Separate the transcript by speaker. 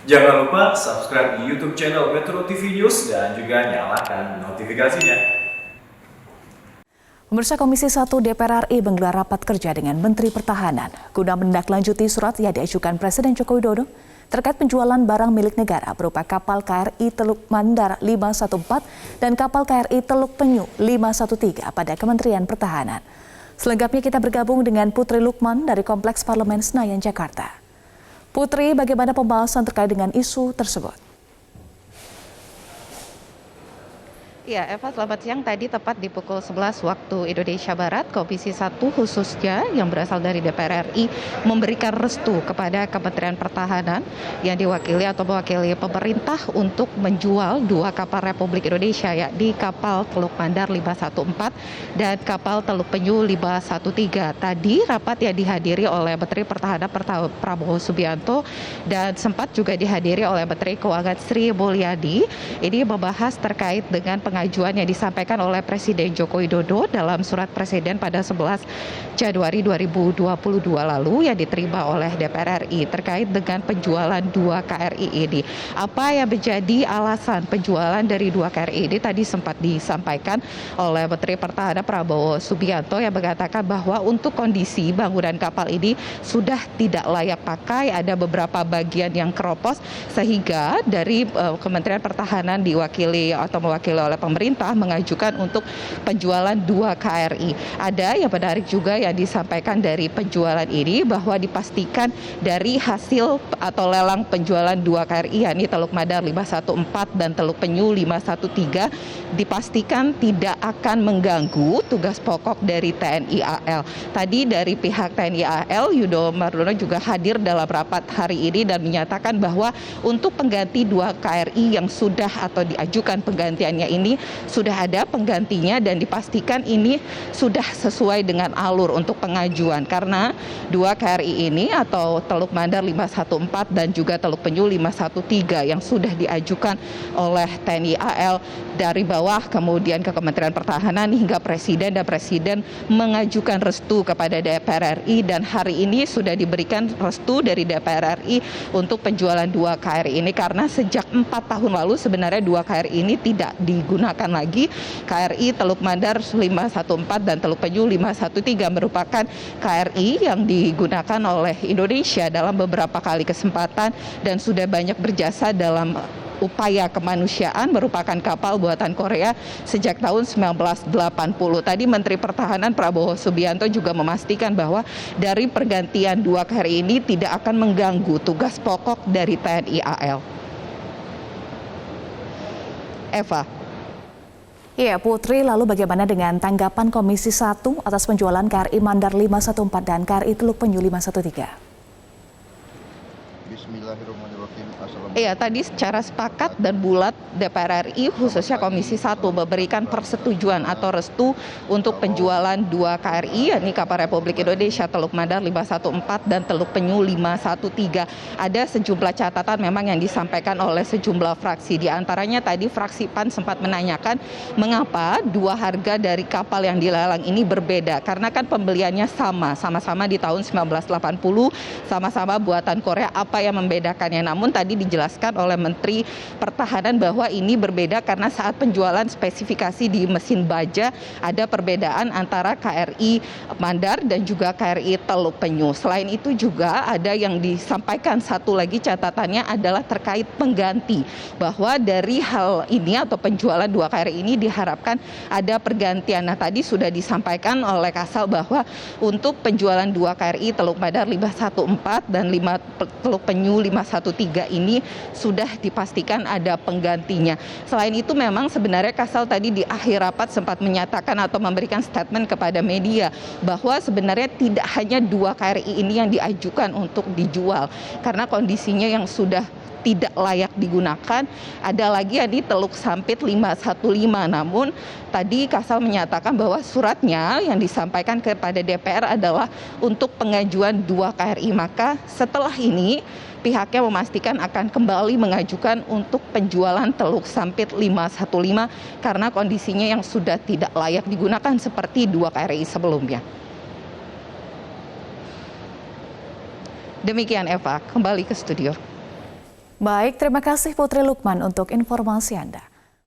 Speaker 1: Jangan lupa subscribe di YouTube channel Metro TV News dan juga nyalakan notifikasinya.
Speaker 2: Pemirsa, Komisi 1 DPR RI menggelar rapat kerja dengan Menteri Pertahanan guna menindaklanjuti surat yang diajukan Presiden Joko Widodo terkait penjualan barang milik negara berupa kapal KRI Teluk Mandar 514 dan kapal KRI Teluk Penyu 513 pada Kementerian Pertahanan. Selengkapnya kita bergabung dengan Putri Lukman dari Kompleks Parlemen Senayan, Jakarta. Putri, bagaimana pembahasan terkait dengan isu tersebut?
Speaker 3: Ya, Eva, selamat siang. Tadi tepat di pukul 11 waktu Indonesia Barat, Komisi 1 khususnya yang berasal dari DPR RI memberikan restu kepada Kementerian Pertahanan yang diwakili atau mewakili pemerintah untuk menjual dua kapal Republik Indonesia, yakni kapal Teluk Mandar 514 dan kapal Teluk Penyu 513. Tadi rapat yang dihadiri oleh Menteri Pertahanan Prabowo Subianto dan sempat juga dihadiri oleh Menteri Keuangan Sri Mulyani. Ini membahas terkait dengan pengajuan yang disampaikan oleh Presiden Joko Widodo dalam surat Presiden pada 11 Januari 2022 lalu yang diterima oleh DPR RI terkait dengan penjualan dua KRI ini. Apa yang menjadi alasan penjualan dari dua KRI ini tadi sempat disampaikan oleh Menteri Pertahanan Prabowo Subianto yang mengatakan bahwa untuk kondisi bangunan kapal ini sudah tidak layak pakai, ada beberapa bagian yang keropos sehingga dari Kementerian Pertahanan diwakili atau mewakili oleh pemerintah mengajukan untuk penjualan dua KRI. Ada yang menarik juga yang disampaikan dari penjualan ini bahwa dipastikan dari hasil atau lelang penjualan dua KRI yakni Teluk Mandar 514 dan Teluk Penyu 513 dipastikan tidak akan mengganggu tugas pokok dari TNI AL. Tadi dari pihak TNI AL, Yudo Mardono juga hadir dalam rapat hari ini dan menyatakan bahwa untuk pengganti dua KRI yang sudah atau diajukan penggantiannya ini sudah ada penggantinya dan dipastikan ini sudah sesuai dengan alur untuk pengajuan karena dua KRI ini atau Teluk Mandar 514 dan juga Teluk Penyu 513 yang sudah diajukan oleh TNI AL dari bawah kemudian ke Kementerian Pertahanan hingga Presiden dan Presiden mengajukan restu kepada DPR RI dan hari ini sudah diberikan restu dari DPR RI untuk penjualan dua KRI ini karena sejak 4 tahun lalu sebenarnya dua KRI ini tidak digunakan lagi. KRI Teluk Mandar 514 dan Teluk Penyu 513 merupakan KRI yang digunakan oleh Indonesia dalam beberapa kali kesempatan dan sudah banyak berjasa dalam upaya kemanusiaan, merupakan kapal buatan Korea sejak tahun 1980. Tadi Menteri Pertahanan Prabowo Subianto juga memastikan bahwa dari pergantian dua KRI ini tidak akan mengganggu tugas pokok dari TNI AL. Eva.
Speaker 2: Iya, Putri, lalu bagaimana dengan tanggapan Komisi 1 atas penjualan KRI Mandar 514 dan KRI Teluk Penyu 513?
Speaker 4: Bismillahirrahmanirrahim.
Speaker 3: Iya, tadi secara sepakat dan bulat DPR RI khususnya Komisi 1 memberikan persetujuan atau restu untuk penjualan dua KRI yakni kapal Republik Indonesia Teluk Mandar 514 dan Teluk Penyu 513. Ada sejumlah catatan memang yang disampaikan oleh sejumlah fraksi. Di antaranya tadi fraksi PAN sempat menanyakan mengapa dua harga dari kapal yang dilelang ini berbeda karena kan pembeliannya sama-sama di tahun 1980, sama-sama buatan Korea. Apa yang membedakannya? Namun tadi dijelaskan oleh Menteri Pertahanan bahwa ini berbeda karena saat penjualan spesifikasi di mesin baja ada perbedaan antara KRI Mandar dan juga KRI Teluk Penyu. Selain itu juga ada yang disampaikan satu lagi catatannya adalah terkait pengganti bahwa dari hal ini atau penjualan dua KRI ini diharapkan ada pergantian. Nah, tadi sudah disampaikan oleh Kasal bahwa untuk penjualan dua KRI Teluk Mandar 514 dan Teluk Penyu 513 ini sudah dipastikan ada penggantinya. Selain itu memang sebenarnya Kasal tadi di akhir rapat sempat menyatakan atau memberikan statement kepada media bahwa sebenarnya tidak hanya dua KRI ini yang diajukan untuk dijual karena kondisinya yang sudah tidak layak digunakan. Ada lagi yang di Teluk Sampit 515. Namun tadi Kasal menyatakan bahwa suratnya yang disampaikan kepada DPR adalah untuk pengajuan dua KRI. Maka setelah ini pihaknya memastikan akan kembali mengajukan untuk penjualan Teluk Sampit 515 karena kondisinya yang sudah tidak layak digunakan seperti dua KRI sebelumnya. Demikian Eva, kembali ke studio.
Speaker 2: Baik, terima kasih Putri Lukman untuk informasi Anda.